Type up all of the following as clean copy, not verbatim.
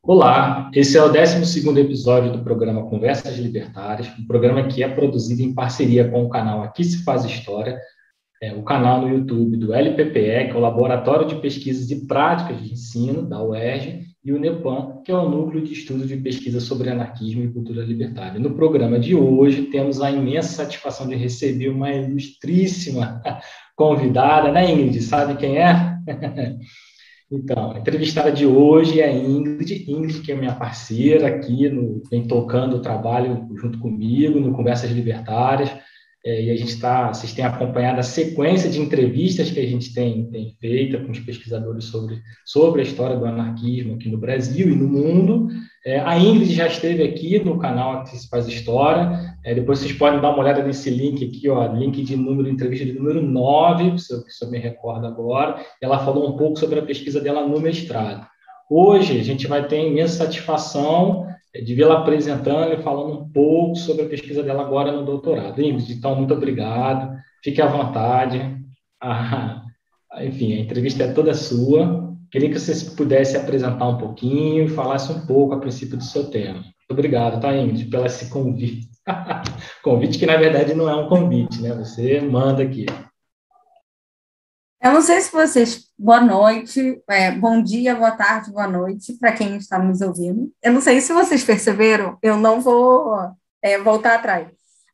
Olá, esse é o 12º episódio do programa Conversas Libertárias, um programa que é produzido em parceria com o canal Aqui se faz História, o canal no YouTube do LPPE, que é o Laboratório de Pesquisas e Práticas de Ensino da UERJ, e o NEPAM, que é o Núcleo de Estudos de Pesquisa sobre Anarquismo e Cultura Libertária. No programa de hoje, temos a imensa satisfação de receber uma ilustríssima convidada, né, Ingrid? Sabe quem é? Então, a entrevistada de hoje é a Ingrid. Ingrid, que é minha parceira aqui, vem tocando o trabalho junto comigo no Conversas Libertárias. E a gente vocês têm acompanhado a sequência de entrevistas que a gente tem feita com os pesquisadores sobre a história do anarquismo aqui no Brasil e no mundo. A Ingrid já esteve aqui no canal Aqui se faz História. Depois vocês podem dar uma olhada nesse link aqui, ó, link de entrevista de número 9, se eu me recordo agora. Ela falou um pouco sobre a pesquisa dela no mestrado. Hoje a gente vai ter a imensa satisfação de vê-la apresentando e falando um pouco sobre a pesquisa dela agora no doutorado. Ingrid, então, muito obrigado. Fique à vontade. Enfim, a entrevista é toda sua. Queria que você pudesse apresentar um pouquinho e falasse um pouco a princípio do seu tema. Muito obrigado, tá, Ingrid, pelo esse convite. Convite que, na verdade, não é um convite, né? Você manda aqui. Eu não sei se vocês... Boa noite, bom dia, boa tarde, boa noite, para quem está nos ouvindo. Eu não sei se vocês perceberam, eu não vou voltar atrás.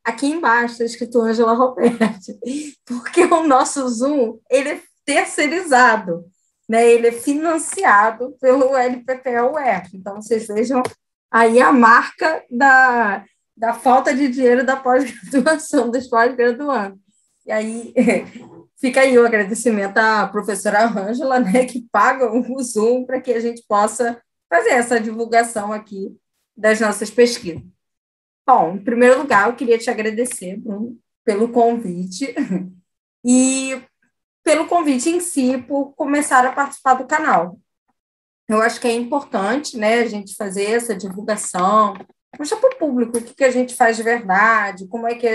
Aqui embaixo está escrito Ângela Roberti, porque o nosso Zoom, ele é terceirizado, né? Ele é financiado pelo LPPE-UERJ. Então, vocês vejam aí a marca da falta de dinheiro da pós-graduação, dos pós-graduandos. E aí... Fica aí o agradecimento à professora Ângela, né, que paga o Zoom para que a gente possa fazer essa divulgação aqui das nossas pesquisas. Bom, em primeiro lugar, eu queria te agradecer, Bruno, pelo convite e pelo convite em si, por começar a participar do canal. Eu acho que é importante, né, a gente fazer essa divulgação, mostrar para o público o que a gente faz de verdade, como é que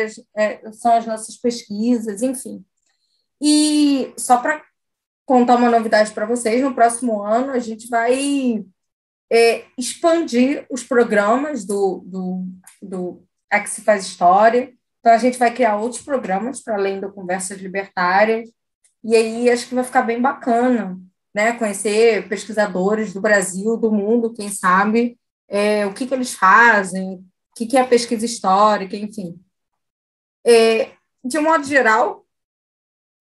são as nossas pesquisas, enfim. E só para contar uma novidade para vocês, no próximo ano a gente vai expandir os programas do Aqui se faz História. Então, a gente vai criar outros programas para além do Conversas Libertárias. E aí acho que vai ficar bem bacana, né? Conhecer pesquisadores do Brasil, do mundo, quem sabe, o que eles fazem, o que é a pesquisa histórica, enfim. De um modo geral,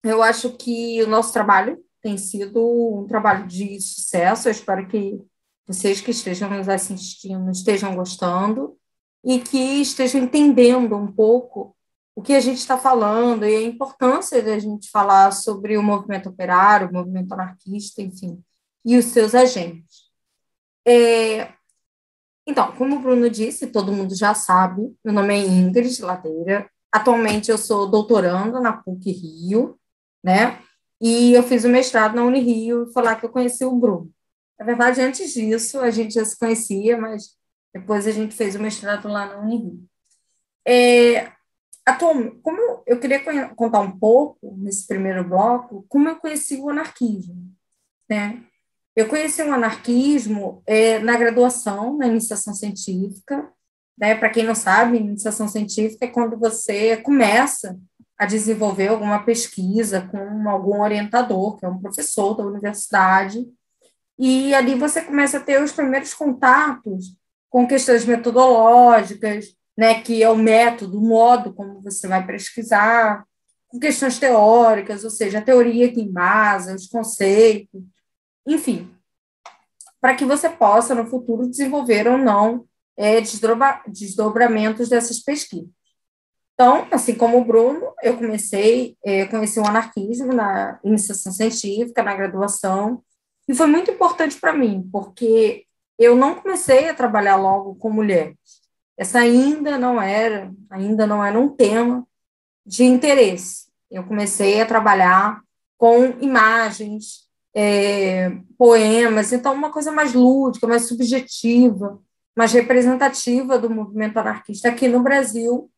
eu acho que o nosso trabalho tem sido um trabalho de sucesso. Eu espero que vocês que estejam nos assistindo estejam gostando e que estejam entendendo um pouco o que a gente está falando e a importância de a gente falar sobre o movimento operário, o movimento anarquista, enfim, e os seus agentes. Então, como o Bruno disse, todo mundo já sabe, meu nome é Ingrid Ladeira. Atualmente eu sou doutoranda na PUC-Rio, né? E eu fiz o mestrado na Unirio, e foi lá que eu conheci o Bruno. Na verdade, antes disso, a gente já se conhecia, mas depois a gente fez o mestrado lá na Unirio. Atualmente, como eu queria contar um pouco, nesse primeiro bloco, como eu conheci o anarquismo, né? Eu conheci o anarquismo na graduação, na iniciação científica, né? Para quem não sabe, iniciação científica é quando você começa a desenvolver alguma pesquisa com algum orientador, que é um professor da universidade, e ali você começa a ter os primeiros contatos com questões metodológicas, né, que é o método, o modo como você vai pesquisar, com questões teóricas, ou seja, a teoria que embasa, os conceitos, enfim, para que você possa, no futuro, desenvolver ou não desdobramentos dessas pesquisas. Então, assim como o Bruno, eu conheci o anarquismo na iniciação científica, na graduação, e foi muito importante para mim, porque eu não comecei a trabalhar logo com mulheres. Essa ainda não era um tema de interesse. Eu comecei a trabalhar com imagens, poemas, então uma coisa mais lúdica, mais subjetiva, mais representativa do movimento anarquista aqui no Brasil,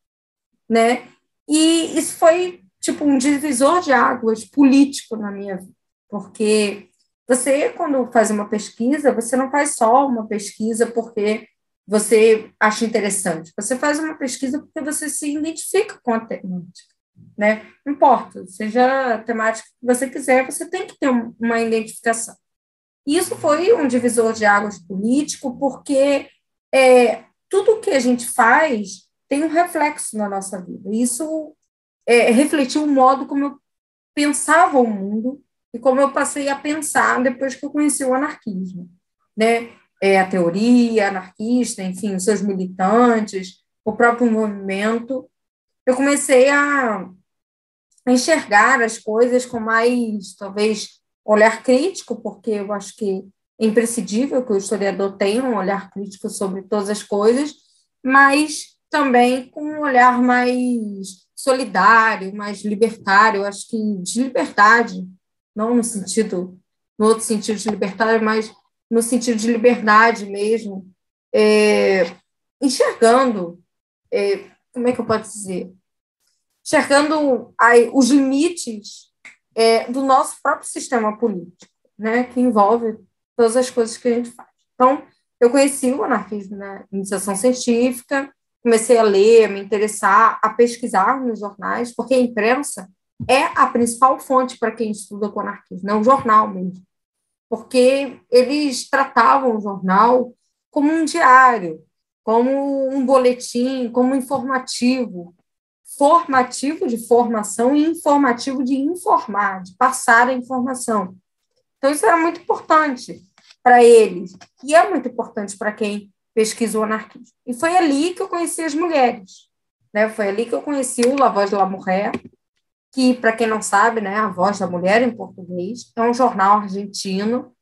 né? E isso foi tipo um divisor de águas político na minha vida, porque Você, quando faz uma pesquisa, você não faz só uma pesquisa porque você acha interessante. Você faz uma pesquisa porque você se identifica com a temática, né? Não importa, seja a temática que você quiser, você tem que ter uma identificação. E isso foi um divisor de águas político, porque tudo que a gente faz tem um reflexo na nossa vida. Isso refletiu o modo como eu pensava o mundo e como eu passei a pensar depois que eu conheci o anarquismo, né? A teoria anarquista, enfim, os seus militantes, o próprio movimento. Eu comecei a enxergar as coisas com mais, talvez, olhar crítico, porque eu acho que é imprescindível que o historiador tenha um olhar crítico sobre todas as coisas, mas também com um olhar mais solidário, mais libertário, eu acho que de liberdade, não no outro sentido de libertário, mas no sentido de liberdade mesmo, enxergando, como é que eu posso dizer? Enxergando os limites do nosso próprio sistema político, né, que envolve todas as coisas que a gente faz. Então, eu conheci o anarquismo na iniciação científica, comecei a ler, a me interessar, a pesquisar nos jornais, porque a imprensa é a principal fonte para quem estuda com anarquismo, não o jornal mesmo, porque eles tratavam o jornal como um diário, como um boletim, como informativo, formativo de formação e informativo de informar, de passar a informação. Então, isso era muito importante para eles, e é muito importante para quem pesquisa o anarquismo. E foi ali que eu conheci as mulheres, né? Foi ali que eu conheci o La Voz de la Mujer, que, para quem não sabe, né, A Voz da Mulher, em português, é um jornal argentino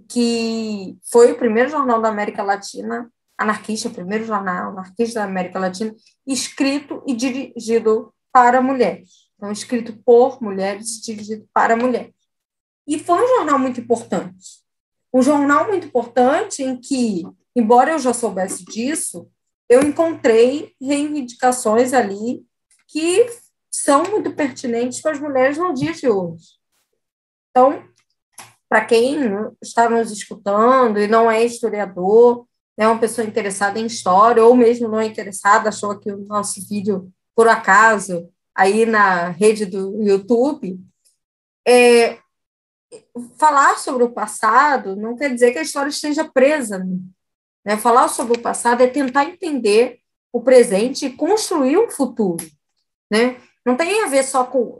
que foi o primeiro jornal da América Latina, anarquista, o primeiro jornal anarquista da América Latina, escrito e dirigido para mulheres. Então, escrito por mulheres e dirigido para mulheres. E foi um jornal muito importante. Um jornal muito importante em que, embora eu já soubesse disso, eu encontrei reivindicações ali que são muito pertinentes para as mulheres no dia de hoje. Então, para quem está nos escutando e não é historiador, é uma pessoa interessada em história, ou mesmo não é interessada, achou aqui o nosso vídeo por acaso, aí na rede do YouTube, falar sobre o passado não quer dizer que a história esteja presa, né? Falar sobre o passado é tentar entender o presente e construir um futuro, né? Não tem a ver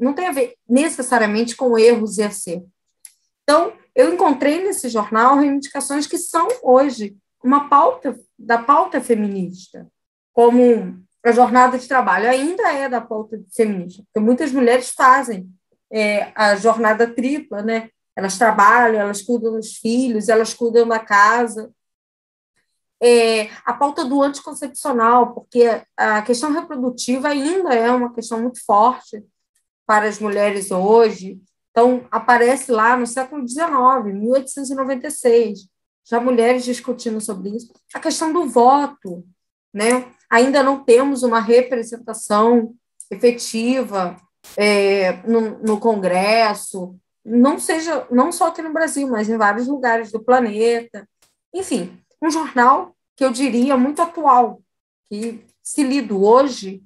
não tem a ver necessariamente com erros e acertos. Então, eu encontrei nesse jornal reivindicações que são hoje uma pauta da pauta feminista, como a jornada de trabalho ainda é da pauta feminista, porque muitas mulheres fazem a jornada tripla, né? Elas trabalham, elas cuidam dos filhos, elas cuidam da casa. A pauta do anticoncepcional, porque a questão reprodutiva ainda é uma questão muito forte para as mulheres hoje. Então, aparece lá no século XIX, 1896, já mulheres discutindo sobre isso. A questão do voto, né? Ainda não temos uma representação efetiva no Congresso, não só aqui no Brasil, mas em vários lugares do planeta. Enfim, um jornal que eu diria muito atual, que, se lido hoje,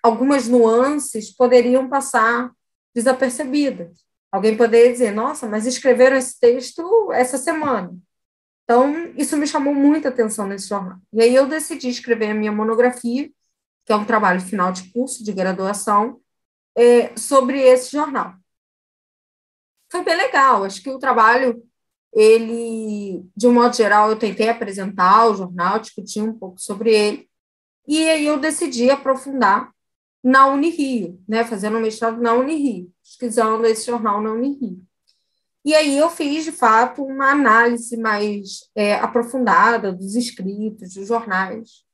algumas nuances poderiam passar desapercebidas. Alguém poderia dizer, nossa, mas escreveram esse texto essa semana. Então, isso me chamou muita atenção nesse jornal. E aí eu decidi escrever a minha monografia, que é um trabalho final de curso de graduação, sobre esse jornal. Foi bem legal, acho que o trabalho, ele, de um modo geral, eu tentei apresentar o jornal, discutir um pouco sobre ele, e aí eu decidi aprofundar na Unirio, né, fazendo um mestrado na Unirio, pesquisando esse jornal na Unirio. E aí eu fiz, de fato, uma análise mais aprofundada dos escritos, dos jornais.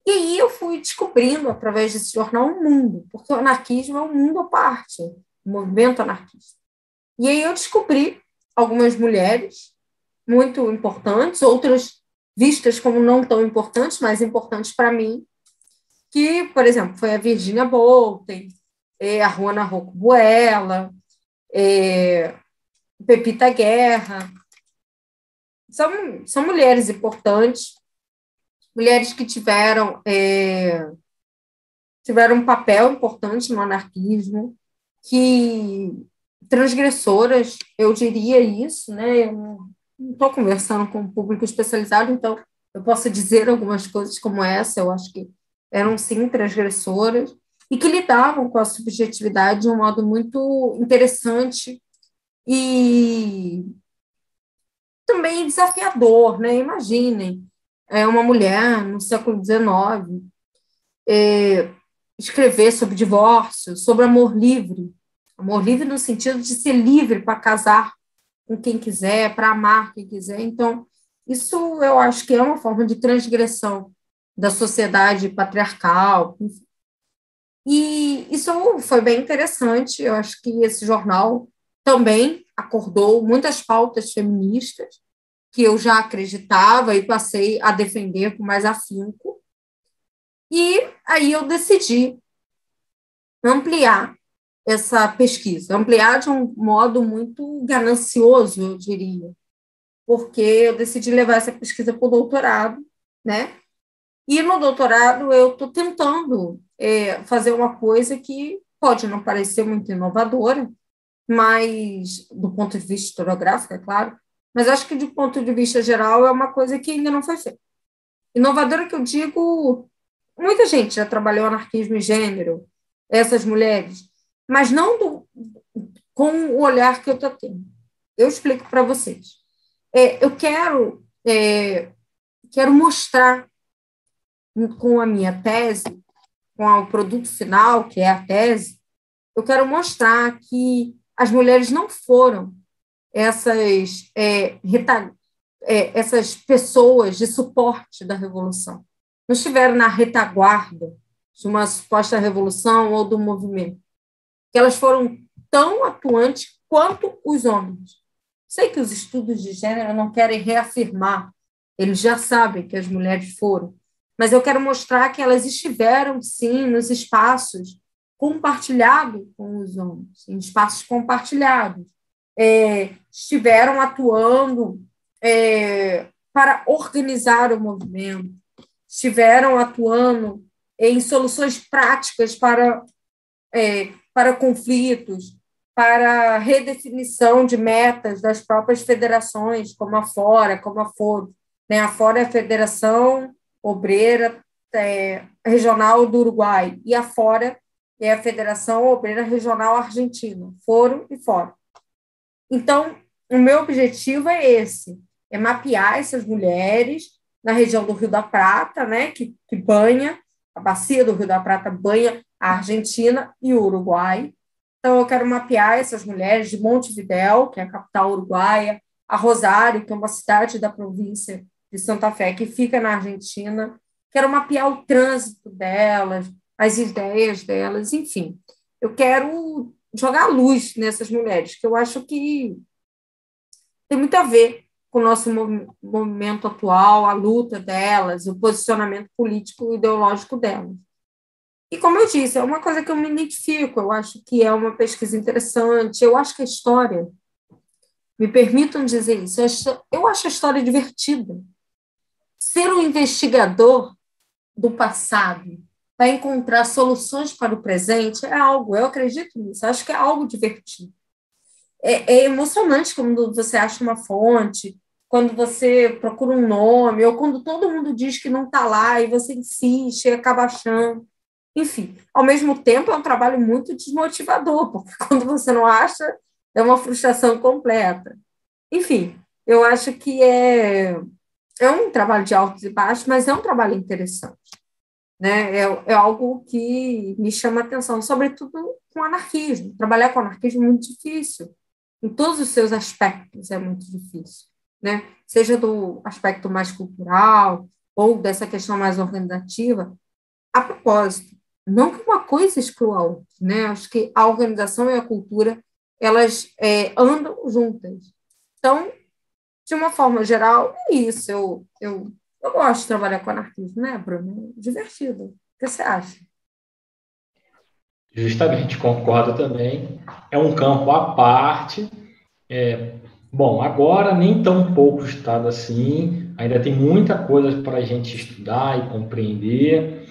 E aí eu fui descobrindo, através desse jornal, um mundo, porque o anarquismo é um mundo à parte, o movimento anarquista. E aí eu descobri algumas mulheres muito importantes, outras vistas como não tão importantes, mas importantes para mim, que, por exemplo, foi a Virginia Bolten, a Juana Rocco Buella, Pepita Guerra. São mulheres importantes, mulheres que tiveram um papel importante no anarquismo, que transgressoras, eu diria isso, né? Eu não estou conversando com um público especializado, então eu posso dizer algumas coisas como essa, eu acho que eram, sim, transgressoras, e que lidavam com a subjetividade de um modo muito interessante e também desafiador, né? Imaginem, uma mulher no século XIX escrever sobre divórcio, sobre amor livre no sentido de ser livre para casar com quem quiser, para amar quem quiser. Então, isso eu acho que é uma forma de transgressão da sociedade patriarcal. E isso foi bem interessante. Eu acho que esse jornal também acordou muitas pautas feministas que eu já acreditava e passei a defender com mais afinco. E aí eu decidi ampliar essa pesquisa, ampliar de um modo muito ganancioso, eu diria, porque eu decidi levar essa pesquisa para o doutorado, né? E no doutorado eu estou tentando fazer uma coisa que pode não parecer muito inovadora, mas do ponto de vista historiográfico, é claro, mas acho que do ponto de vista geral é uma coisa que ainda não foi feita. Inovadora que eu digo, muita gente já trabalhou anarquismo e gênero, essas mulheres, mas não com o olhar que eu estou tendo. Eu explico para vocês. Eu quero mostrar com a minha tese, com o produto final, que é a tese, eu quero mostrar que as mulheres não foram essas pessoas de suporte da revolução. Não estiveram na retaguarda de uma suposta revolução ou do movimento. Que elas foram tão atuantes quanto os homens. Sei que os estudos de gênero não querem reafirmar, eles já sabem que as mulheres foram, mas eu quero mostrar que elas estiveram, sim, nos espaços compartilhados com os homens, em espaços compartilhados. Estiveram atuando para organizar o movimento, estiveram atuando em soluções práticas para conflitos, para redefinição de metas das próprias federações, como a Fora, como a FOB. A Fora é a Federação Obreira Regional do Uruguai, e a Fora é a Federação Obreira Regional Argentina, Foro e Fora. Então, o meu objetivo é esse, é mapear essas mulheres na região do Rio da Prata, né, que banha, a bacia do Rio da Prata banha a Argentina e o Uruguai. Então, eu quero mapear essas mulheres de Montevidéu, que é a capital uruguaia, a Rosário, que é uma cidade da província de Santa Fé, que fica na Argentina. Quero mapear o trânsito delas, as ideias delas, enfim. Eu quero jogar luz nessas mulheres, que eu acho que tem muito a ver com o nosso movimento atual, a luta delas, o posicionamento político e ideológico delas. E, como eu disse, é uma coisa que eu me identifico, eu acho que é uma pesquisa interessante, eu acho que a história, me permitam dizer isso, eu acho a história divertida. Ser um investigador do passado para encontrar soluções para o presente é algo, eu acredito nisso, acho que é algo divertido. É emocionante quando você acha uma fonte, quando você procura um nome, ou quando todo mundo diz que não está lá e você insiste e acaba achando. Enfim, ao mesmo tempo é um trabalho muito desmotivador, porque quando você não acha, é uma frustração completa. Enfim, eu acho que é um trabalho de altos e baixos, mas é um trabalho interessante. Né? É algo que me chama a atenção, sobretudo com anarquismo. Trabalhar com anarquismo é muito difícil, em todos os seus aspectos é muito difícil, né? Seja do aspecto mais cultural ou dessa questão mais organizativa. A propósito, não que uma coisa exclua a outra, né? Acho que a organização e a cultura, elas andam juntas. Então, de uma forma geral, é isso. Eu gosto de trabalhar com anarquismo, né, Bruno? É divertido. O que você acha? Justamente, concordo também. É um campo à parte. Bom, agora nem tão pouco estudado assim, ainda tem muita coisa para a gente estudar e compreender,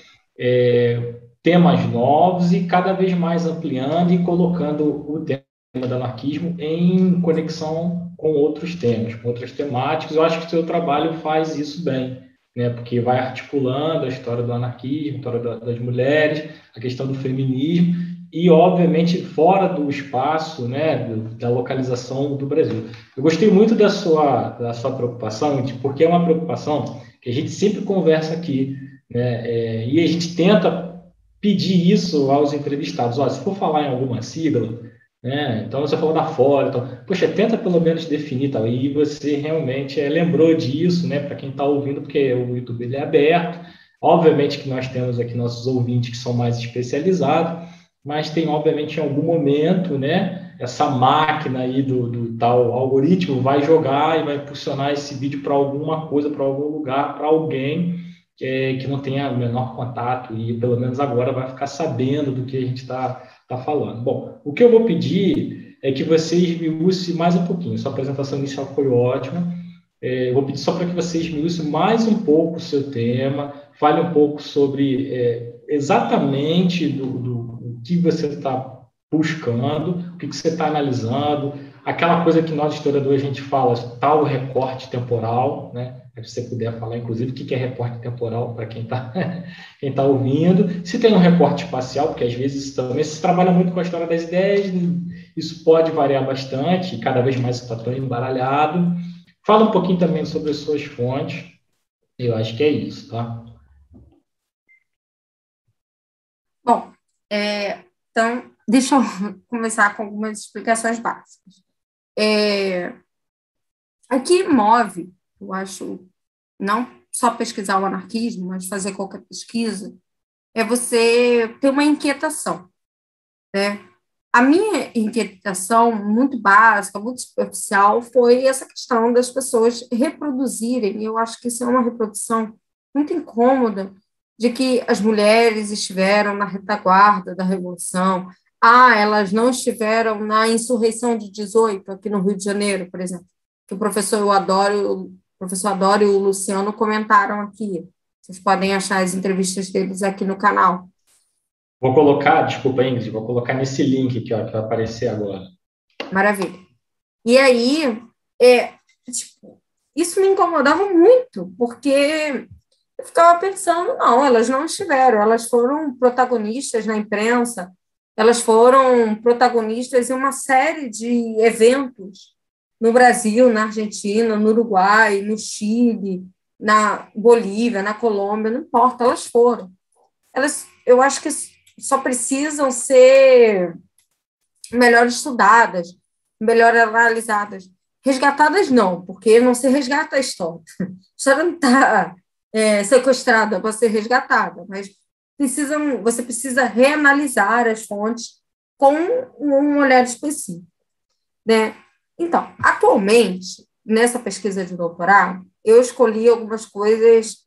temas novos e cada vez mais ampliando e colocando o tema do anarquismo em conexão com outros temas, com outras temáticas. Eu acho que o seu trabalho faz isso bem, né? Porque vai articulando a história do anarquismo, a história das mulheres, a questão do feminismo e, obviamente, fora do espaço, né, da localização do Brasil. Eu gostei muito da sua preocupação, porque é uma preocupação que a gente sempre conversa aqui, né, e a gente tenta pedir isso aos entrevistados. Olha, se for falar em alguma sigla, né, então você falou da fora, então, poxa, tenta pelo menos definir tal, e você realmente lembrou disso, né, para quem está ouvindo, porque o YouTube ele é aberto. Obviamente que nós temos aqui nossos ouvintes que são mais especializados, mas tem, obviamente, em algum momento, né, essa máquina aí do tal algoritmo vai jogar e vai impulsionar esse vídeo para alguma coisa, para algum lugar, para alguém que não tenha o menor contato e, pelo menos agora, vai ficar sabendo do que a gente está falando. Bom, o que eu vou pedir é que você esmiúce mais um pouquinho. Sua apresentação inicial foi ótima. Eu vou pedir só para que você esmiúce mais um pouco o seu tema, fale um pouco sobre exatamente do que você está buscando, o que você está analisando, aquela coisa que nós historiadores a gente fala, tal recorte temporal, né? Se você puder falar, inclusive, o que é recorte temporal para quem está quem tá ouvindo, se tem um recorte espacial, porque às vezes também se trabalha muito com a história das ideias, isso pode variar bastante, e cada vez mais está tão embaralhado. Fala um pouquinho também sobre as suas fontes, eu acho que é isso, tá? Bom, então, deixa eu começar com algumas explicações básicas. O que move, eu acho, não só pesquisar o anarquismo, mas fazer qualquer pesquisa, é você ter uma inquietação, né? A minha inquietação, muito básica, muito superficial, foi essa questão das pessoas reproduzirem, e eu acho que isso é uma reprodução muito incômoda, de que as mulheres estiveram na retaguarda da Revolução, elas não estiveram na insurreição de 18, aqui no Rio de Janeiro, por exemplo, que o professor Adoro e o Luciano comentaram aqui. Vocês podem achar as entrevistas deles aqui no canal. Vou colocar, desculpa, Ingrid, vou colocar nesse link aqui, ó, que vai aparecer agora. Maravilha. E aí, tipo, isso me incomodava muito, porque eu ficava pensando, não, elas não estiveram, elas foram protagonistas na imprensa, elas foram protagonistas em uma série de eventos no Brasil, na Argentina, no Uruguai, no Chile, na Bolívia, na Colômbia, não importa, elas foram. Eu acho que só precisam ser melhor estudadas, melhor analisadas. Resgatadas não, porque não se resgata a história. A história não está sequestrada para ser resgatada, mas você precisa reanalisar as fontes com um olhar específico, né? Então, atualmente, nessa pesquisa de doutorado, eu escolhi algumas coisas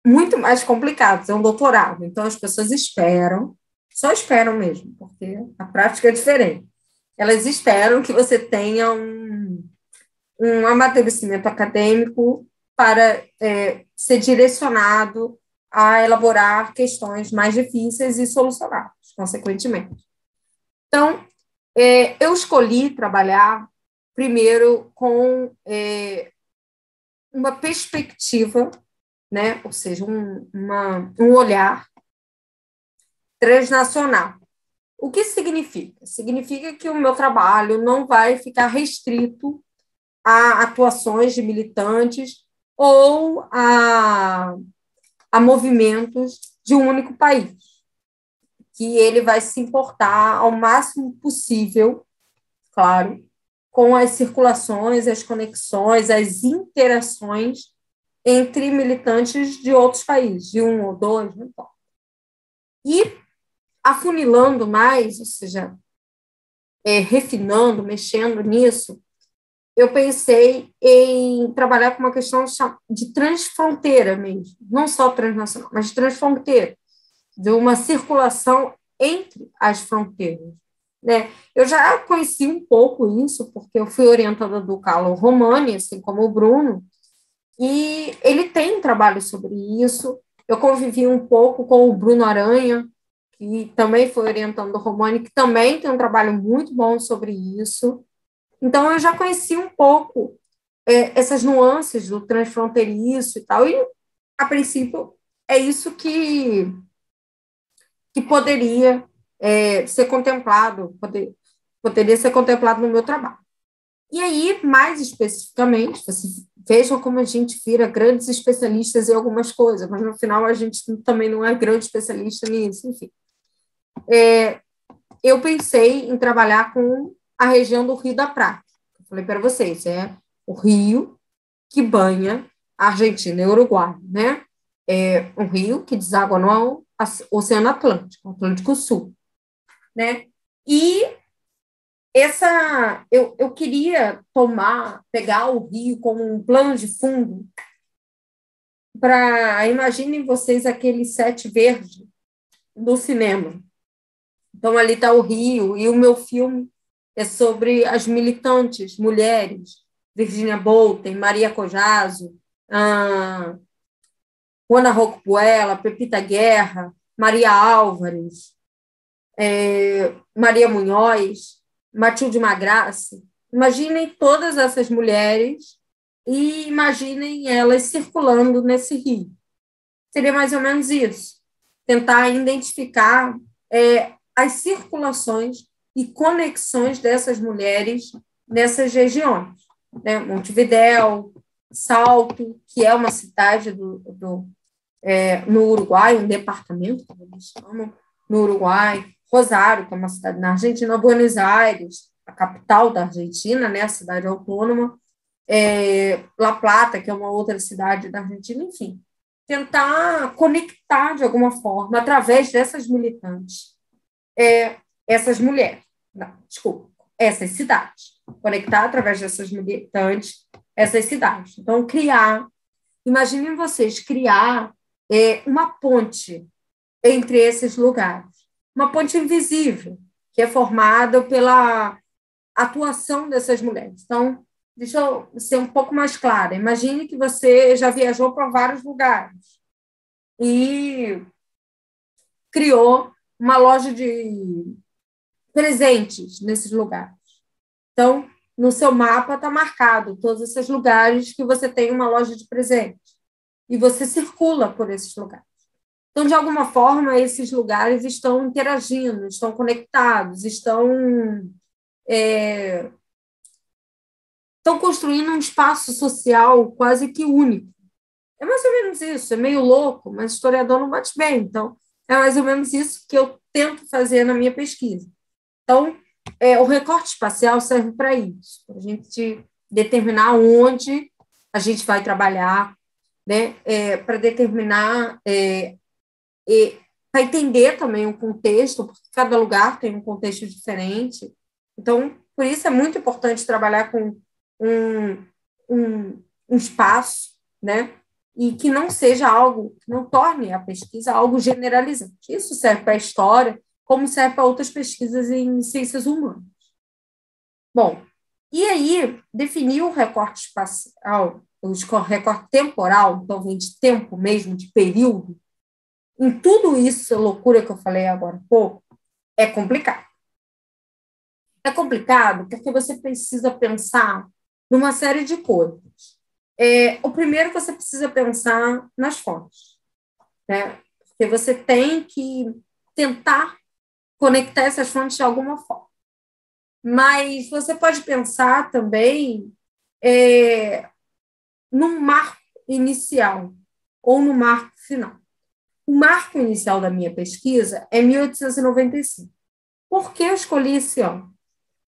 muito mais complicadas, é um doutorado, então as pessoas só esperam mesmo, porque a prática é diferente. Elas esperam que você tenha um amadurecimento acadêmico para ser direcionado a elaborar questões mais difíceis e solucioná-las, consequentemente. Então, eu escolhi trabalhar primeiro com uma perspectiva, né? Ou seja, um olhar transnacional. O que significa? Significa que o meu trabalho não vai ficar restrito a atuações de militantes ou a movimentos de um único país, que ele vai se importar ao máximo possível, claro, com as circulações, as conexões, as interações entre militantes de outros países, de um ou dois, não importa. E afunilando mais, ou seja, refinando, mexendo nisso, eu pensei em trabalhar com uma questão de transfronteira mesmo, não só transnacional, mas transfronteira, de uma circulação entre as fronteiras, né? Eu já conheci um pouco isso, porque eu fui orientada do Carlo Romani, assim como o Bruno, e ele tem um trabalho sobre isso. Eu convivi um pouco com o Bruno Aranha, que também foi orientando o Romani, que também tem um trabalho muito bom sobre isso. Então, eu já conheci um pouco essas nuances do transfronteiriço e tal, e, a princípio, é isso que poderia ser contemplado, poderia ser contemplado no meu trabalho. E aí, mais especificamente, vocês vejam como a gente vira grandes especialistas em algumas coisas, mas no final a gente também não é grande especialista nisso, enfim. Eu pensei em trabalhar com a região do Rio da Prata. Eu falei para vocês, é o rio que banha a Argentina e o Uruguai, né? É um rio que deságua no Oceano Atlântico, Atlântico Sul, né? E eu queria pegar o rio como um plano de fundo para, imaginem vocês aquele set verde do cinema. Então, ali está o rio, e o meu filme é sobre as militantes, mulheres, Virginia Bolten, Maria Cojazzo, Juana Rocapuela, Pepita Guerra, Maria Álvares, Maria Munhoz, Matilde Magrassi. Imaginem todas essas mulheres e imaginem elas circulando nesse rio. Seria mais ou menos isso. Tentar identificar as circulações e conexões dessas mulheres nessas regiões. Né? Montevidéu, Salto, que é uma cidade no Uruguai, um departamento, como eles chamam, no Uruguai, Rosário, que é uma cidade na Argentina, Buenos Aires, a capital da Argentina, né, a cidade autônoma, La Plata, que é uma outra cidade da Argentina, enfim, tentar conectar de alguma forma, através dessas militantes, essas mulheres, não, desculpa, essas cidades, conectar através dessas militantes essas cidades. Então, imaginem vocês, criar uma ponte entre esses lugares, uma ponte invisível, que é formada pela atuação dessas mulheres. Então, deixa eu ser um pouco mais clara. Imagine que você já viajou para vários lugares e criou uma loja de presentes nesses lugares. Então, no seu mapa está marcado todos esses lugares que você tem uma loja de presentes. E você circula por esses lugares. Então, de alguma forma, esses lugares estão interagindo, estão conectados, estão construindo um espaço social quase que único. É mais ou menos isso, é meio louco, mas historiador não bate bem. Então, é mais ou menos isso que eu tento fazer na minha pesquisa. Então, o recorte espacial serve para isso, para a gente determinar onde a gente vai trabalhar, né? Para determinar, para entender também o contexto, porque cada lugar tem um contexto diferente. Então, por isso é muito importante trabalhar com um espaço, né? E que não seja algo, que não torne a pesquisa algo generalizante. Isso serve para a história, como serve para outras pesquisas em ciências humanas. Bom, e aí, definir o recorte espacial, o recorte temporal, então vem de tempo mesmo, de período, em tudo isso, essa loucura que eu falei agora há pouco, é complicado. É complicado porque você precisa pensar numa série de coisas. O primeiro, você precisa pensar nas fontes, né? Porque você tem que tentar conectar essas fontes de alguma forma. Mas você pode pensar também num marco inicial ou no marco final. O marco inicial da minha pesquisa é 1895. Por que eu escolhi esse ano?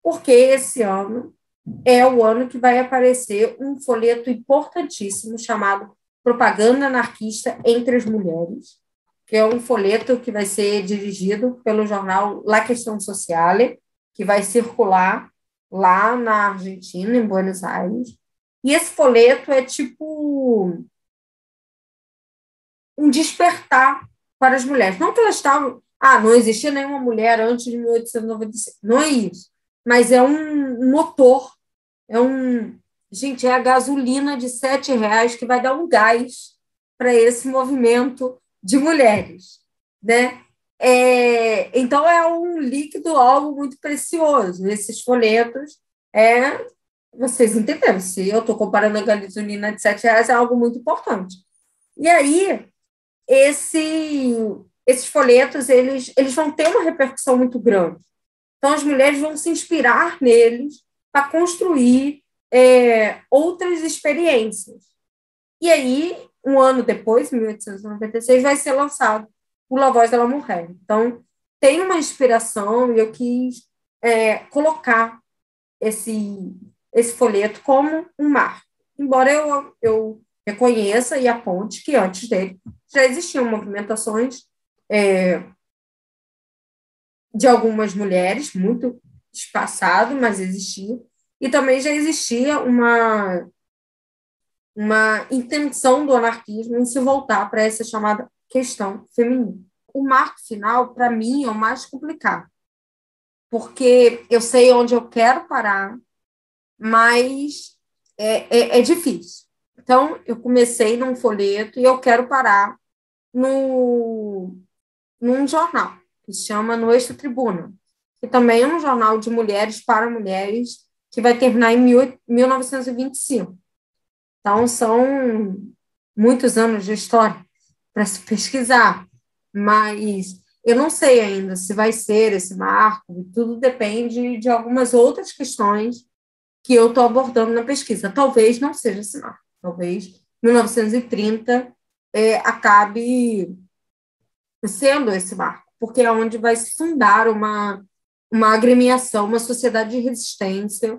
Porque esse ano é o ano que vai aparecer um folheto importantíssimo chamado Propaganda Anarquista entre as Mulheres, que é um folheto que vai ser dirigido pelo jornal La Questão Sociale, que vai circular lá na Argentina, em Buenos Aires. E esse folheto é tipo um despertar para as mulheres. Não que elas estavam... não existia nenhuma mulher antes de 1896. Não é isso. Mas é um motor, gente, é a gasolina de R$ 7 que vai dar um gás para esse movimento de mulheres, né? Então, é um líquido, algo muito precioso. Esses folhetos, vocês entenderam, se eu estou comparando a gasolina de R$ 7, é algo muito importante. E aí, esses folhetos, eles vão ter uma repercussão muito grande. Então, as mulheres vão se inspirar neles para construir outras experiências. E aí, um ano depois, em 1896, vai ser lançado o La Voz de la Mujer. Então, tem uma inspiração e eu quis colocar esse folheto como um marco. Embora eu reconheça e aponte que antes dele já existiam movimentações de algumas mulheres, muito espaçado, mas existia, e também já existia uma intenção do anarquismo em se voltar para essa chamada questão feminina. O marco final, para mim, é o mais complicado, porque eu sei onde eu quero parar, mas é difícil. Então, eu comecei num folheto e eu quero parar num jornal, que se chama No Eixo Tribuna, que também é um jornal de mulheres para mulheres, que vai terminar em 1925. Então, são muitos anos de história para se pesquisar, mas eu não sei ainda se vai ser esse marco, tudo depende de algumas outras questões que eu estou abordando na pesquisa. Talvez não seja esse marco, talvez 1930 acabe sendo esse marco, porque é onde vai se fundar uma agremiação, uma sociedade de resistência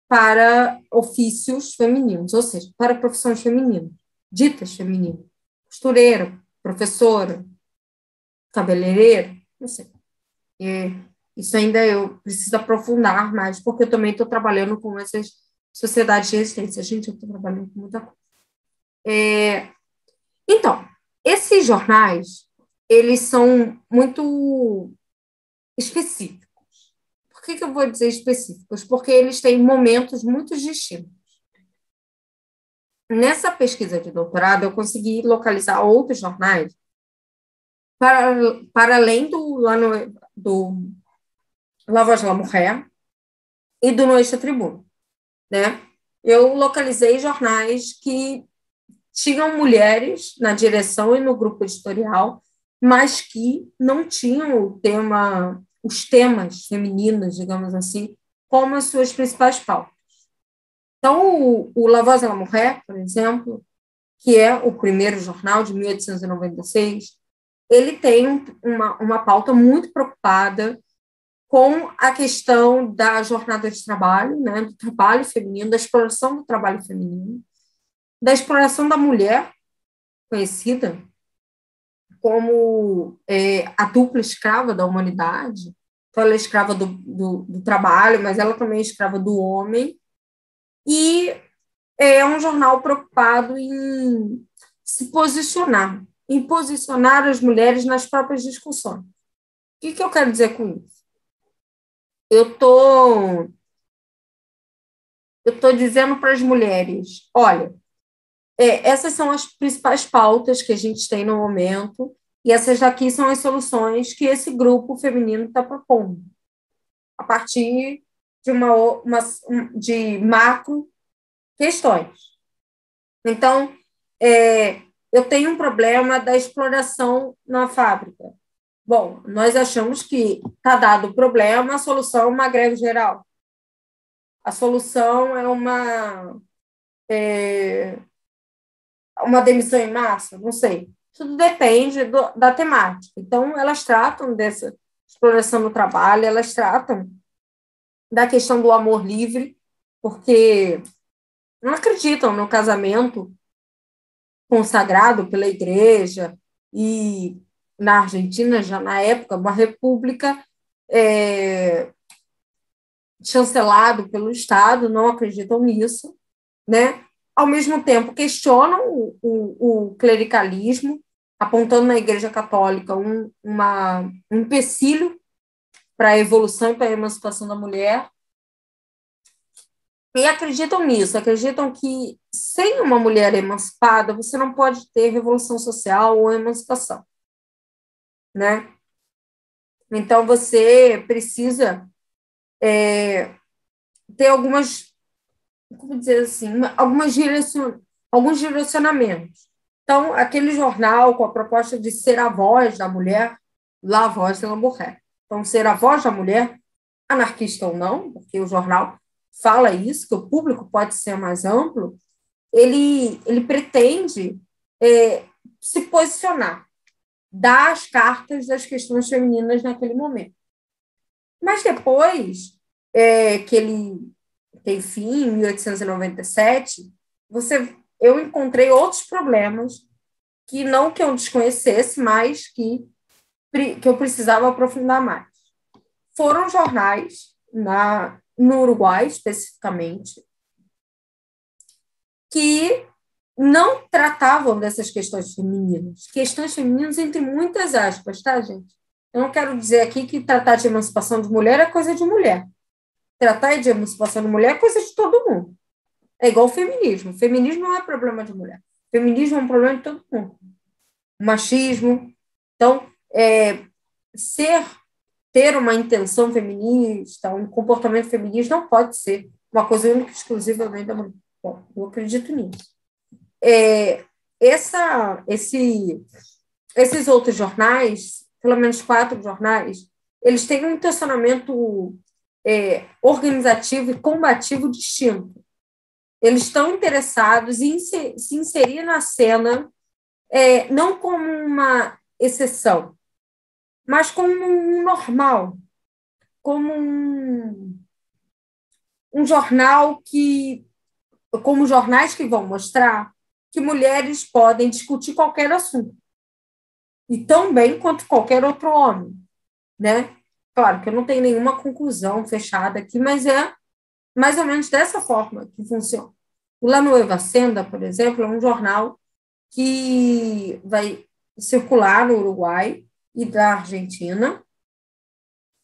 para ofícios femininos, ou seja, para profissões femininas, ditas femininas, costureira, professora, cabeleireiro, não sei. Isso ainda eu preciso aprofundar mais, porque eu também estou trabalhando com essas sociedades de resistência. Gente, eu estou trabalhando com muita coisa. Então, esses jornais, eles são muito específicos. Por que eu vou dizer específicos? Porque eles têm momentos muito distintos. Nessa pesquisa de doutorado, eu consegui localizar outros jornais para além do La Voz de la Mujer e do Noite Tribuna, né? Eu localizei jornais que tinham mulheres na direção e no grupo editorial, mas que não tinham os temas femininos, digamos assim, como as suas principais pautas. Então, o La Voz de la Mujer, por exemplo, que é o primeiro jornal de 1896, ele tem uma pauta muito preocupada com a questão da jornada de trabalho, né, do trabalho feminino, da exploração do trabalho feminino, da exploração da mulher, conhecida como a dupla escrava da humanidade. Então, ela é escrava do trabalho, mas ela também é escrava do homem. E é um jornal preocupado em se posicionar, em posicionar as mulheres nas próprias discussões. O que eu quero dizer com isso? Eu estou dizendo para as mulheres, olha, essas são as principais pautas que a gente tem no momento, e essas daqui são as soluções que esse grupo feminino está propondo, a partir de macro questões. Então, eu tenho um problema da exploração na fábrica. Bom, nós achamos que está dado o problema, a solução é uma greve geral. A solução é uma demissão em massa, não sei. Tudo depende da temática. Então, elas tratam dessa exploração no trabalho, elas tratam da questão do amor livre, porque não acreditam no casamento consagrado pela igreja, e na Argentina, já na época, uma república chancelado pelo Estado, não acreditam nisso, né? Ao mesmo tempo, questionam o clericalismo, apontando na Igreja Católica um empecilho para a evolução e para a emancipação da mulher. E acreditam nisso, acreditam que sem uma mulher emancipada, você não pode ter revolução social ou emancipação, né? Então, você precisa ter algumas, como dizer assim, alguns direcionamentos. Então, aquele jornal com a proposta de ser a voz da mulher, La Voz de la Mujer. Então, ser a voz da mulher, anarquista ou não, porque o jornal fala isso, que o público pode ser mais amplo, ele pretende se posicionar, dar as cartas das questões femininas naquele momento. Mas depois que ele tem fim, em 1897, eu encontrei outros problemas que não que eu desconhecesse, mas que eu precisava aprofundar mais. Foram jornais no Uruguai, especificamente, que não tratavam dessas questões femininas entre muitas aspas, tá, gente? Eu não quero dizer aqui que tratar de emancipação de mulher é coisa de mulher. Tratar de emancipação de mulher é coisa de todo mundo. É igual o feminismo. O feminismo não é problema de mulher. O feminismo é um problema de todo mundo. O machismo. Então, ter uma intenção feminista, um comportamento feminista não pode ser uma coisa única e exclusivamente da mulher. Bom, eu acredito nisso. Esses outros jornais, pelo menos 4 jornais, eles têm um intencionamento organizativo e combativo distinto. Eles estão interessados em se inserir na cena, não como uma exceção, mas como um normal, como um jornal como jornais que vão mostrar que mulheres podem discutir qualquer assunto, e tão bem quanto qualquer outro homem, né? Claro que eu não tenho nenhuma conclusão fechada aqui, mas é mais ou menos dessa forma que funciona. O La Nueva Senda, por exemplo, é um jornal que vai circular no Uruguai e da Argentina,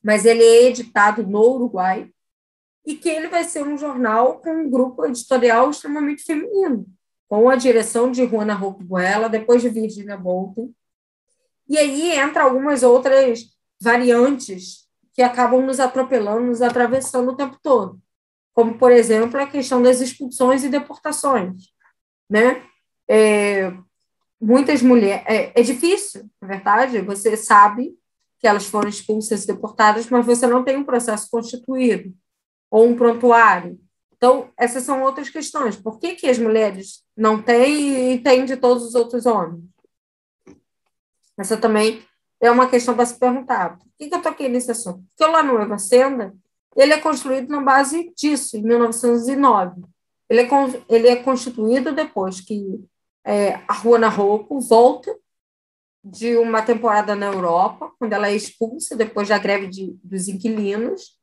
mas ele é editado no Uruguai, e que ele vai ser um jornal com um grupo editorial extremamente feminino, com a direção de Juana Roquebuela, depois de Virginia Bolten. E aí entra algumas outras variantes que acabam nos atropelando, nos atravessando o tempo todo, como, por exemplo, a questão das expulsões e deportações, né? Muitas mulheres... É difícil, na verdade, você sabe que elas foram expulsas e deportadas, mas você não tem um processo constituído ou um prontuário. Então, essas são outras questões. Por que as mulheres não têm e têm de todos os outros homens? Essa também é uma questão para se perguntar. Por que eu toquei nesse assunto? Porque o La Nueva Senda, ele é construído na base disso, em 1909. Ele é constituído depois que a Juana Rocco volta de uma temporada na Europa, quando ela é expulsa depois da greve dos inquilinos,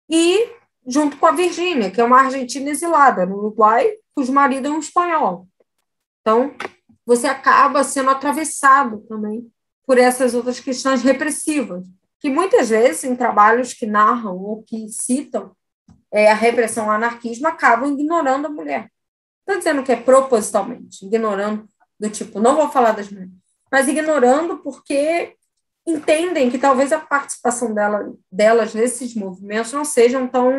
e junto com a Virgínia, que é uma argentina exilada no Uruguai, cujo marido é um espanhol. Então, você acaba sendo atravessado também por essas outras questões repressivas, que muitas vezes, em trabalhos que narram ou que citam a repressão ao anarquismo, acabam ignorando a mulher. Estou dizendo que é propositalmente, ignorando do tipo, não vou falar das mulheres, mas ignorando porque entendem que talvez a participação delas nesses movimentos não sejam tão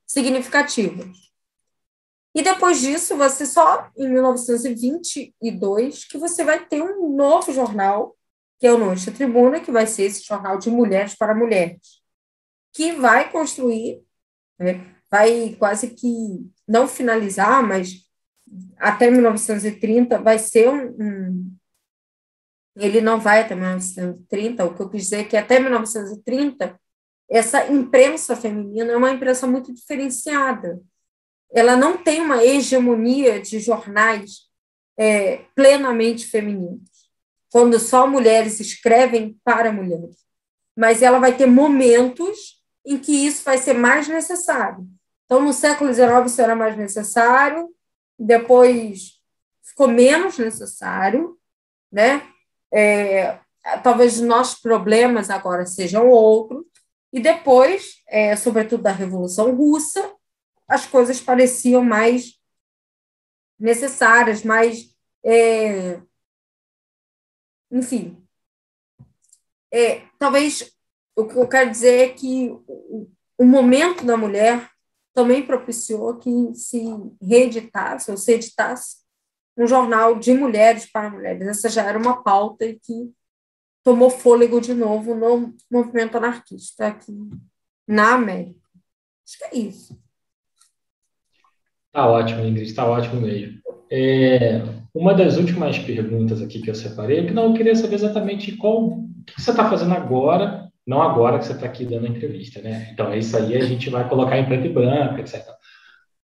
significativas. E depois disso, você só em 1922 que você vai ter um novo jornal, que é o Noite Tribuna, que vai ser esse jornal de mulheres para mulheres, que vai construir, vai quase que não finalizar, mas até 1930 vai ser ele não vai até 1930, o que eu quis dizer é que até 1930 essa imprensa feminina é uma imprensa muito diferenciada. Ela não tem uma hegemonia de jornais plenamente femininos, quando só mulheres escrevem para mulheres. Mas ela vai ter momentos em que isso vai ser mais necessário. Então, no século XIX, isso era mais necessário, depois ficou menos necessário, né? Talvez os nossos problemas agora sejam outros, e depois, sobretudo da Revolução Russa, as coisas pareciam mais necessárias, mais, enfim, talvez o que eu quero dizer é que o momento da mulher também propiciou que se reeditasse ou se editasse um jornal de mulheres para mulheres. Essa já era uma pauta que tomou fôlego de novo no movimento anarquista aqui na América. Acho que é isso. Tá ótimo, Ingrid, tá ótimo mesmo. Uma das últimas perguntas aqui que eu separei, que não, eu queria saber exatamente o que você está fazendo agora, não agora que você está aqui dando a entrevista, né? Então, é isso aí, a gente vai colocar em preto e branco, etc.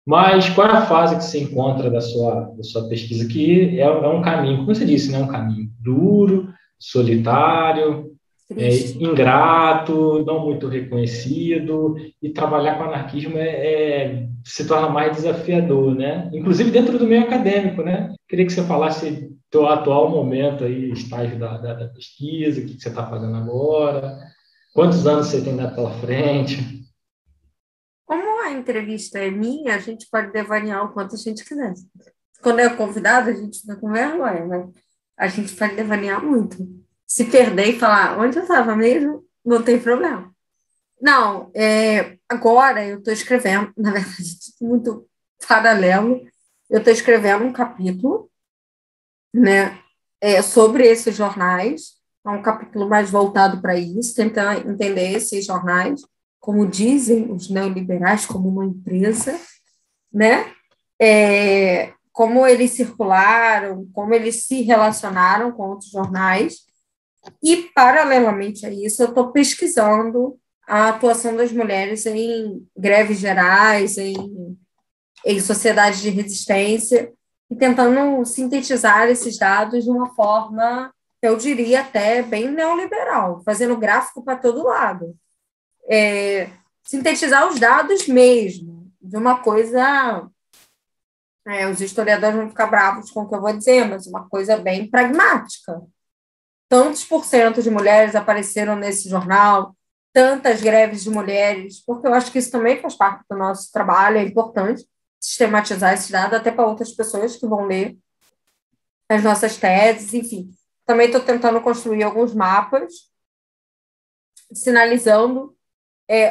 Mas qual é a fase que você encontra da sua pesquisa? Que é um caminho, como você disse, né? Um caminho duro, solitário, ingrato, não muito reconhecido, e trabalhar com anarquismo se torna mais desafiador, né? Inclusive dentro do meio acadêmico, né? Queria que você falasse do atual momento aí, estágio da pesquisa, o que você está fazendo agora, quantos anos você tem ainda pela frente. Como a entrevista é minha, a gente pode devanear o quanto a gente quiser. Quando é convidado, a gente fica com vergonha, mas a gente pode devanear muito. Se perder e falar onde eu estava mesmo, não tem problema. Não, agora eu estou escrevendo, na verdade, muito paralelo, eu estou escrevendo um capítulo, né, sobre esses jornais, é um capítulo mais voltado para isso, tentar entender esses jornais, como dizem os neoliberais, como uma empresa, né, como eles circularam, como eles se relacionaram com outros jornais, e, paralelamente a isso, eu estou pesquisando a atuação das mulheres em greves gerais, em sociedades de resistência, e tentando sintetizar esses dados de uma forma, eu diria até bem neoliberal, fazendo gráfico para todo lado. Sintetizar os dados mesmo, de uma coisa... os historiadores vão ficar bravos com o que eu vou dizer, mas uma coisa bem pragmática. Tantos por cento de mulheres apareceram nesse jornal, tantas greves de mulheres, porque eu acho que isso também faz parte do nosso trabalho, é importante sistematizar esses dados até para outras pessoas que vão ler as nossas teses, enfim. Também estou tentando construir alguns mapas, sinalizando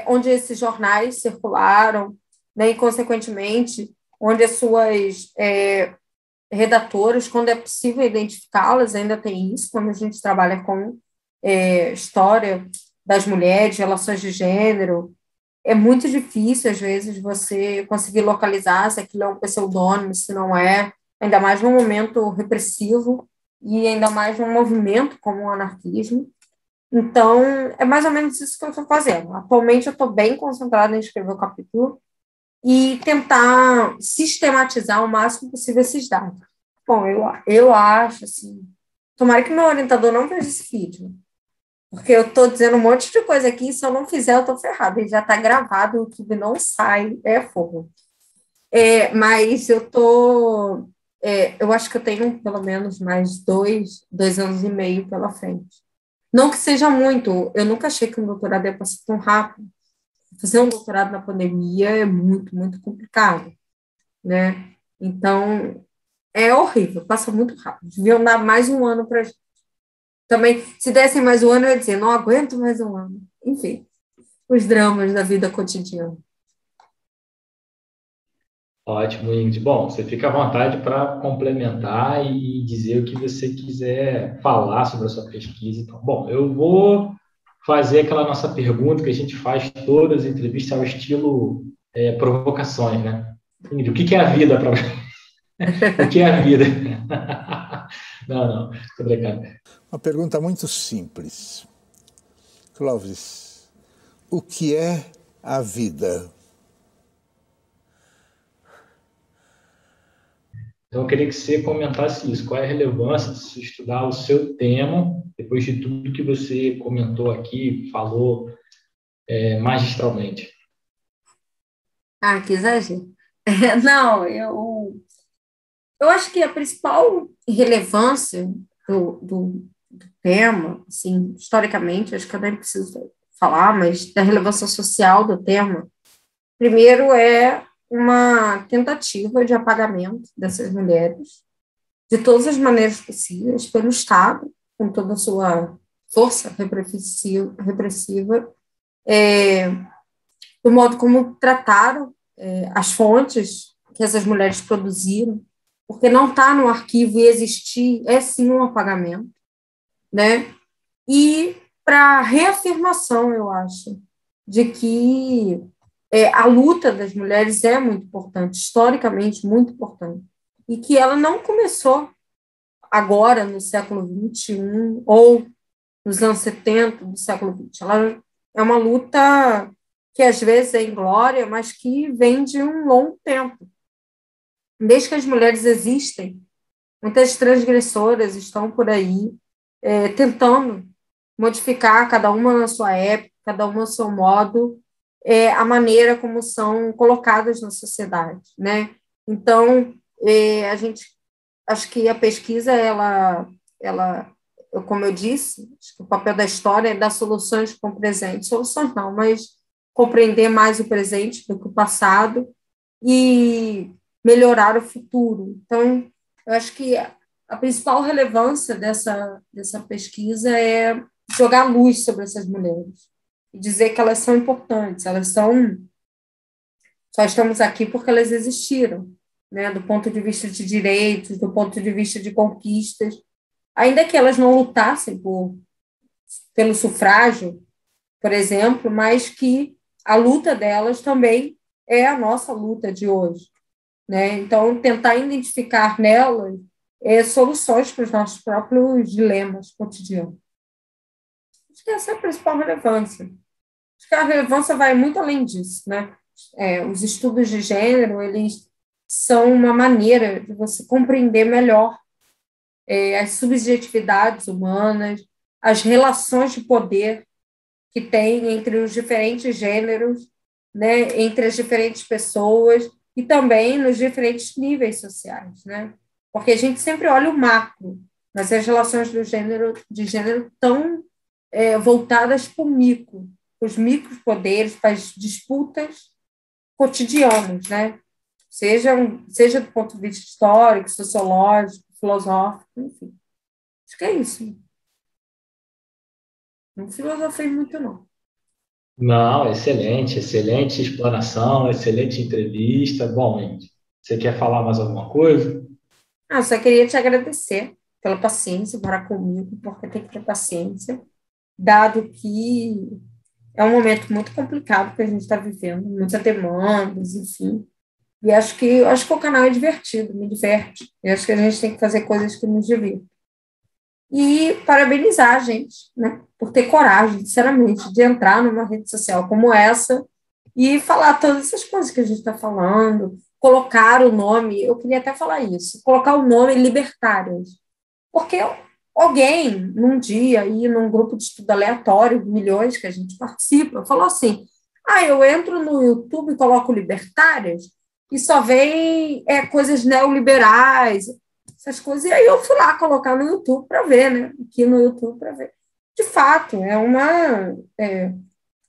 onde esses jornais circularam, né, e, consequentemente, onde as suas redatoras, quando é possível identificá-las, ainda tem isso, quando a gente trabalha com história das mulheres, relações de gênero, é muito difícil, às vezes, você conseguir localizar se aquilo é um pseudônimo, se não é, ainda mais num momento repressivo e ainda mais num movimento como o anarquismo. Então, é mais ou menos isso que eu estou fazendo. Atualmente, eu estou bem concentrada em escrever o capítulo e tentar sistematizar o máximo possível esses dados. Bom, eu acho, assim, tomara que meu orientador não veja esse vídeo, porque eu estou dizendo um monte de coisa aqui, e se eu não fizer, eu estou ferrada. Ele já está gravado, o YouTube não sai, é fogo. Mas eu acho que eu tenho pelo menos mais dois anos e meio pela frente. Não que seja muito, eu nunca achei que um doutorado ia passar tão rápido. Fazer um doutorado na pandemia é muito, muito complicado, né? Então, é horrível, passa muito rápido. Deviam dar mais um ano para a gente. Também, se dessem mais um ano, eu ia dizer, não aguento mais um ano. Enfim, os dramas da vida cotidiana. Ótimo, Ingrid. Bom, você fica à vontade para complementar e dizer o que você quiser falar sobre a sua pesquisa. Então, bom, eu vou fazer aquela nossa pergunta que a gente faz todas as entrevistas ao estilo provocações, né? Ingrid, o que é a vida para você? O que é a vida? Não, tô brincando. Uma pergunta muito simples. Clóvis, o que é a vida? Então, eu queria que você comentasse isso. Qual é a relevância de se estudar o seu tema, depois de tudo que você comentou aqui, falou magistralmente? Que exagero. Não, eu acho que a principal relevância do tema, assim, historicamente, acho que eu nem preciso falar, mas da relevância social do tema. Primeiro é uma tentativa de apagamento dessas mulheres, de todas as maneiras possíveis, pelo Estado, com toda a sua força repressiva, do modo como trataram as fontes que essas mulheres produziram, porque não está no arquivo e existir é sim um apagamento, né? E para reafirmação, eu acho, de que a luta das mulheres é muito importante, historicamente muito importante, e que ela não começou agora, no século XXI, ou nos anos 70 do século XX. Ela é uma luta que às vezes é inglória, mas que vem de um longo tempo. Desde que as mulheres existem, muitas transgressoras estão por aí tentando modificar, cada uma na sua época, cada uma ao seu modo, a maneira como são colocadas na sociedade, né? Então, a gente, acho que a pesquisa, ela, como eu disse, acho que o papel da história é dar soluções com o presente, soluções não, mas compreender mais o presente do que o passado e melhorar o futuro. Então, eu acho que a principal relevância dessa pesquisa é jogar luz sobre essas mulheres e dizer que elas são importantes, só estamos aqui porque elas existiram, né, do ponto de vista de direitos, do ponto de vista de conquistas, ainda que elas não lutassem pelo sufrágio, por exemplo, mas que a luta delas também é a nossa luta de hoje, né? Então, tentar identificar nelas soluções para os nossos próprios dilemas cotidianos. Acho que essa é a principal relevância. Acho que a relevância vai muito além disso, né? Os estudos de gênero, eles são uma maneira de você compreender melhor as subjetividades humanas, as relações de poder que tem entre os diferentes gêneros, né, entre as diferentes pessoas e também nos diferentes níveis sociais, né? Porque a gente sempre olha o macro, mas as relações de gênero estão voltadas para o micro, para os micropoderes, para as disputas cotidianas, né? Seja do ponto de vista histórico, sociológico, filosófico, enfim. Acho que é isso. Não filosofei muito, não. Não, excelente, excelente explanação, excelente entrevista. Bom, gente, você quer falar mais alguma coisa? Eu só queria te agradecer pela paciência, morar comigo, porque tem que ter paciência, dado que é um momento muito complicado que a gente está vivendo, muitas demandas, enfim. E acho que o canal é divertido, me diverte. Eu acho que a gente tem que fazer coisas que nos divirtam. E parabenizar a gente, né, por ter coragem, sinceramente, de entrar numa rede social como essa e falar todas essas coisas que a gente está falando, colocar o nome, eu queria até falar isso, colocar o nome Libertárias. Porque alguém, num dia, aí, num grupo de estudo aleatório, milhões que a gente participa, falou assim, eu entro no YouTube e coloco Libertárias e só vem coisas neoliberais, essas coisas, e aí eu fui lá colocar no YouTube para ver, né? Aqui no YouTube para ver. De fato,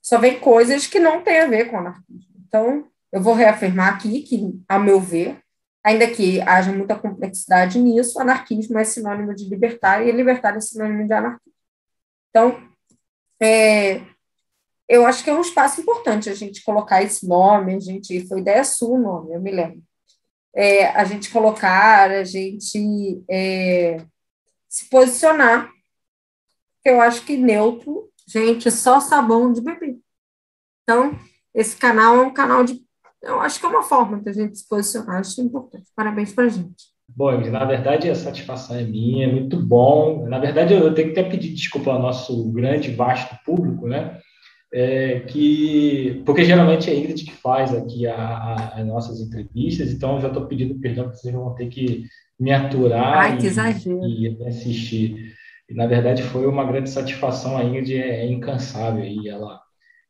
só vem coisas que não têm a ver com anarquismo. Então, eu vou reafirmar aqui que, a meu ver, ainda que haja muita complexidade nisso, anarquismo é sinônimo de libertário e libertário é sinônimo de anarquismo. Então, eu acho que é um espaço importante a gente colocar esse nome, foi ideia sua o nome, eu me lembro. A gente colocar, a gente se posicionar, eu acho que neutro, gente, só sabão de bebê. Então, esse canal é um canal eu acho que é uma forma da gente se posicionar, acho importante. Parabéns para a gente. Bom, na verdade, a satisfação é minha, é muito bom. Na verdade, eu tenho que até pedir desculpa ao nosso grande, vasto público, né? Porque geralmente é a Ingrid que faz aqui as nossas entrevistas, então eu já estou pedindo perdão, que vocês vão ter que me aturar Que exagero. e assistir. E, na verdade, foi uma grande satisfação, a Ingrid é incansável, e ela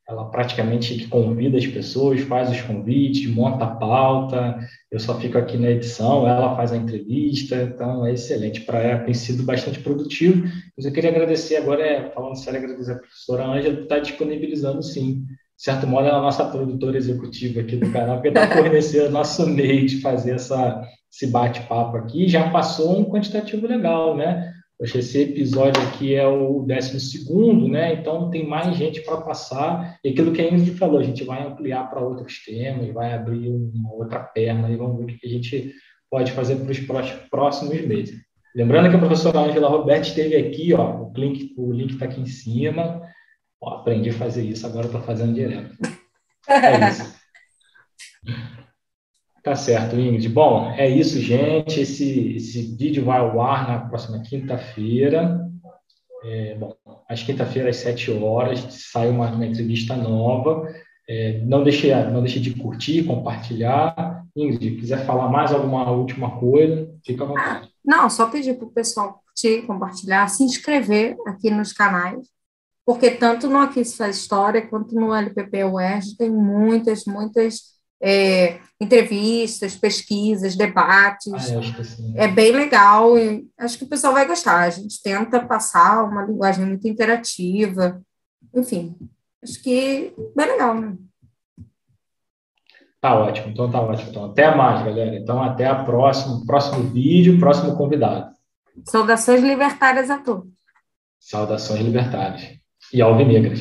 ela praticamente que convida as pessoas, faz os convites, monta a pauta, eu só fico aqui na edição, ela faz a entrevista, então é excelente, tem sido bastante produtivo. Mas eu queria agradecer agora, falando sério, agradecer a professora Ângela por estar disponibilizando, sim. De certo modo, ela é a nossa produtora executiva aqui do canal, porque está fornecendo nosso meio de fazer esse bate-papo aqui, já passou um quantitativo legal, né? Poxa, esse episódio aqui é o 12º, né? Então tem mais gente para passar. E aquilo que a Ingrid falou, a gente vai ampliar para outros temas, vai abrir uma outra perna e vamos ver o que a gente pode fazer para os próximos meses. Lembrando que a professora Ângela Roberti esteve aqui, ó, o link está aqui em cima. Ó, aprendi a fazer isso, agora estou fazendo direto. É isso. Tá certo, Ingrid. Bom, é isso, gente. Esse vídeo vai ao ar na próxima quinta-feira. Bom, às quinta-feiras, às 7 horas, sai uma entrevista nova. Não deixe de curtir, compartilhar. Ingrid, quiser falar mais alguma última coisa, fica à vontade. Não, só pedir para o pessoal curtir, compartilhar, se inscrever aqui nos canais, porque tanto no Aqui Se Faz História quanto no LPP UERJ tem muitas entrevistas, pesquisas, debates. Acho que sim. É bem legal e acho que o pessoal vai gostar. A gente tenta passar uma linguagem muito interativa. Enfim, acho que bem legal, né? Tá ótimo. Então, até mais, galera. Então, até a próximo vídeo, próximo convidado. Saudações libertárias a todos. Saudações libertárias. E alvinegras.